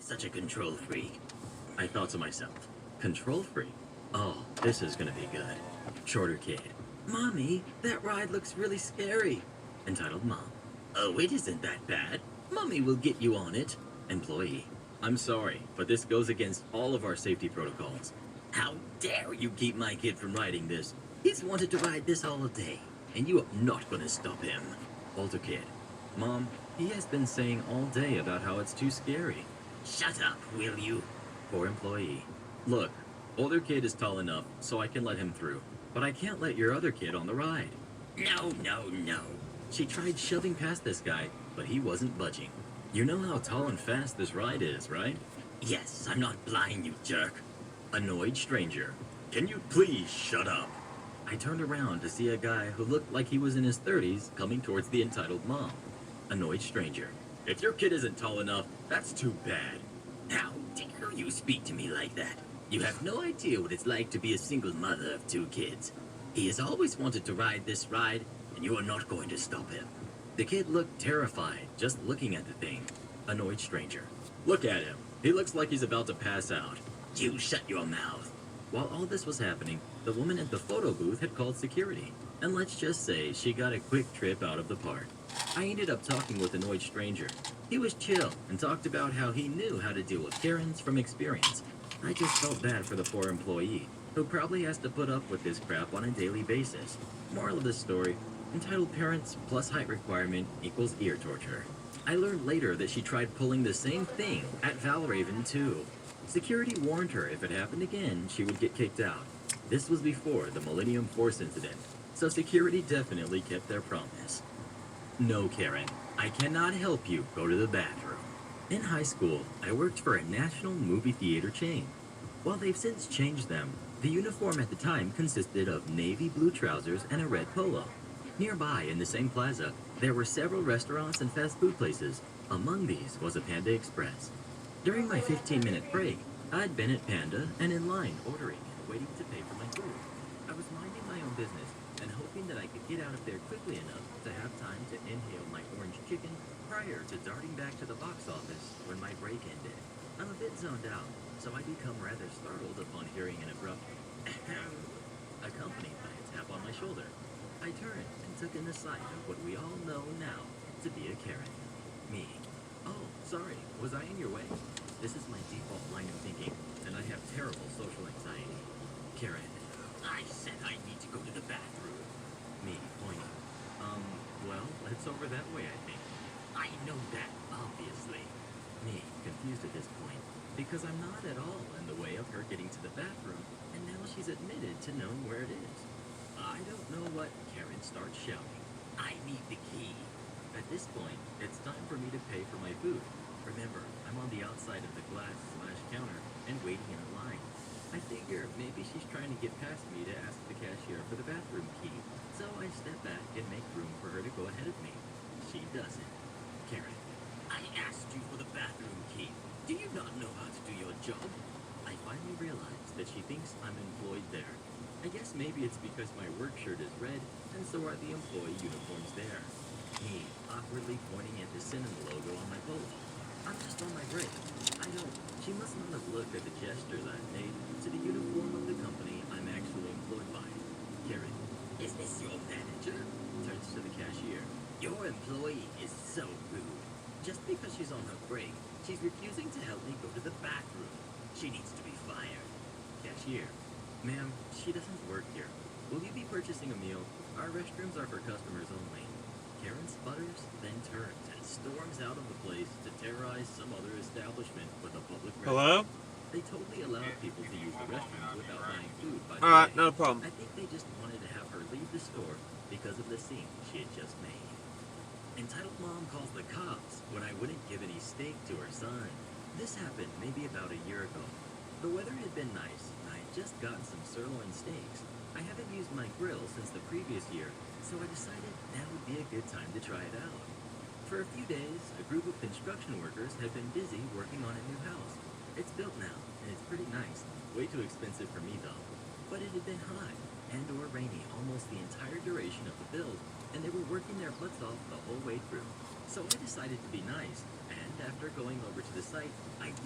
Such a control freak. I thought to myself, control freak? Oh, this is gonna be good. Shorter kid. Mommy, that ride looks really scary. Entitled mom. Oh, it isn't that bad. Mommy will get you on it. Employee. I'm sorry, but this goes against all of our safety protocols. How dare you keep my kid from riding this? He's wanted to ride this all day, and you are not gonna stop him. Older kid. Mom, he has been saying all day about how it's too scary. Shut up, will you? Poor employee. Look, older kid is tall enough so I can let him through, but I can't let your other kid on the ride. No, no, no. She tried shoving past this guy, but he wasn't budging. You know how tall and fast this ride is, right? Yes, I'm not blind, you jerk. Annoyed stranger. Can you please shut up? I turned around to see a guy who looked like he was in his 30s coming towards the entitled mom. Annoyed stranger. If your kid isn't tall enough, that's too bad. How dare you speak to me like that? You have no idea what it's like to be a single mother of 2 kids. He has always wanted to ride this ride, and you are not going to stop him. The kid looked terrified just looking at the thing. Annoyed stranger. Look at him. He looks like he's about to pass out. You shut your mouth. While all this was happening, the woman at the photo booth had called security. And let's just say she got a quick trip out of the park. I ended up talking with Annoyed Stranger. He was chill and talked about how he knew how to deal with Karens from experience. I just felt bad for the poor employee, who probably has to put up with this crap on a daily basis. Moral of the story, entitled parents plus height requirement equals ear torture. I learned later that she tried pulling the same thing at Valraven too. Security warned her if it happened again, she would get kicked out. This was before the Millennium Force incident, so security definitely kept their promise. No, Karen, I cannot help you go to the bathroom. In high school, I worked for a national movie theater chain. While they've since changed them, the uniform at the time consisted of navy blue trousers and a red polo. Nearby, in the same plaza, there were several restaurants and fast food places. Among these was a Panda Express. During my 15-minute break, I'd been at Panda and in line ordering and waiting to pay for my food. I was minding my own business and hoping that I could get out of there quickly enough to have time to inhale my orange chicken prior to darting back to the box office when my break ended. I'm a bit zoned out, so I become rather startled upon hearing an abrupt ahem, accompanied by a tap on my shoulder. I turned and took in the sight of what we all know now to be a Karen. Me. Oh, sorry, was I in your way? This is my default line of thinking, and I have terrible social anxiety. Karen. I said I need to go to the bathroom. Me, pointing. Well, it's over that way, I think. I know that, obviously. Me, confused at this point, because I'm not at all in the way of her getting to the bathroom, and now she's admitted to knowing where it is. I don't know what. Karen starts shouting. I need the key. At this point, it's time for me to pay for my food. Remember, I'm on the outside of the glass/counter and waiting in a line. I figure maybe she's trying to get past me to ask the cashier for the bathroom key, so I step back and make room for her to go ahead of me. She doesn't. Karen, I asked you for the bathroom key. Do you not know how to do your job? I finally realize that she thinks I'm employed there. I guess maybe it's because my work shirt is red, and so are the employee uniforms there. Me, awkwardly pointing at the cinema logo on my polo. I'm just on my break. She must not have looked at the gesture that I made to the uniform of the company I'm actually employed by. Karen, is this your manager? Turns to the cashier. Your employee is so rude. Just because she's on her break, she's refusing to help me go to the bathroom. She needs to be fired. Cashier. Ma'am, she doesn't work here. Will you be purchasing a meal? Our restrooms are for customers only. Karen sputters, then turns and storms out of the place to terrorize some other establishment with a public restroom. Hello? They totally allowed people to use the restroom without buying food, by the Alright, way. no problem. I think they just wanted to have her leave the store because of the scene she had just made. Entitled mom calls the cops when I wouldn't give any steak to her son. This happened maybe about a year ago. The weather had been nice, and I had just gotten some sirloin steaks. I haven't used my grill since the previous year, so I decided now would be a good time to try it out. For a few days, a group of construction workers had been busy working on a new house. It's built now, and it's pretty nice. Way too expensive for me though. But it had been hot and or rainy almost the entire duration of the build, and they were working their butts off the whole way through. So I decided to be nice and after going over to the site, I yelled